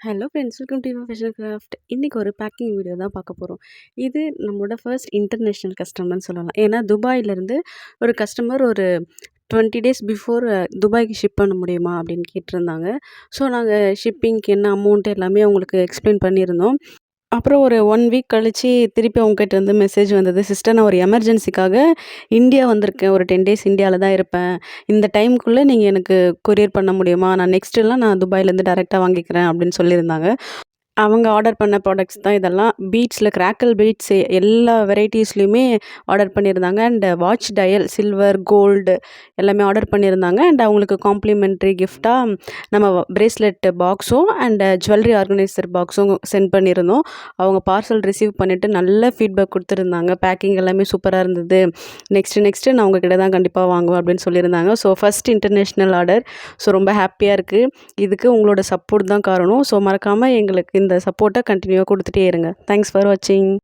Hello friends, welcome to your fashion craft. இன்றைக்கி ஒரு packing video தான் பார்க்க போகிறோம். இது நம்மளோட ஃபர்ஸ்ட் இன்டர்நேஷ்னல் கஸ்டமர்னு சொல்லலாம். ஏன்னா துபாயிலேருந்து ஒரு கஸ்டமர் ஒரு 20 டேஸ் பிஃபோர் துபாய்க்கு ஷிப் பண்ண முடியுமா அப்படின்னு கேட்டிருந்தாங்க. ஸோ நாங்கள் ஷிப்பிங்க்கு என்ன அமௌண்ட் எல்லாமே அவங்களுக்கு எக்ஸ்பிளைன் பண்ணியிருந்தோம். அப்புறம் ஒரு 1 வீக் கழிச்சு திருப்பி அவங்ககிட்ட இருந்து மெசேஜ் வந்தது. சிஸ்டர், நான் ஒரு எமர்ஜென்சிக்காக இந்தியா வந்திருக்கேன். ஒரு 10 டேஸ் இந்தியாவில தான் இருப்பேன். இந்த டைம்க்குள்ளே நீங்கள் எனக்கு கொரியர் பண்ண முடியுமா? நான் நெக்ஸ்ட்டுலாம் நான் துபாயிலேருந்து டைரெக்ட்டா வாங்கிக்கிறேன் அப்படின்னு சொல்லியிருந்தாங்க. அவங்க ஆர்டர் பண்ண ப்ராடக்ட்ஸ் தான் இதெல்லாம். பீட்ஸில் கிராக்கிள் பீட்ஸ் எல்லா வெரைட்டீஸ்லையுமே ஆர்டர் பண்ணியிருந்தாங்க. And watch dial silver, gold எல்லாமே ஆர்டர் பண்ணியிருந்தாங்க. அண்ட் அவங்களுக்கு காம்ப்ளிமெண்ட்ரி கிஃப்ட்டாக நம்ம பிரேஸ்லெட் பாக்ஸும் அண்ட் ஜுவல்லரி ஆர்கனைசர் பாக்ஸும் சென்ட் பண்ணியிருந்தோம். அவங்க பார்சல் ரிசீவ் பண்ணிவிட்டு நல்ல ஃபீட்பேக் கொடுத்துருந்தாங்க. பேக்கிங் எல்லாமே சூப்பராக இருந்தது. நெக்ஸ்ட்டு நான் உங்ககிட்ட தான் கண்டிப்பாக வாங்குவேன் அப்படின்னு சொல்லியிருந்தாங்க. So first international order. So ரொம்ப ஹாப்பியாக இருக்குது. இதுக்கு உங்களோட சப்போர்ட் தான் காரணம். ஸோ மறக்காமல் எங்களுக்கு இந்த சப்போர்ட்டை கண்டினியூவாக கொடுத்துட்டே இருங்க. தேங்க்ஸ் ஃபார் வாட்சிங்.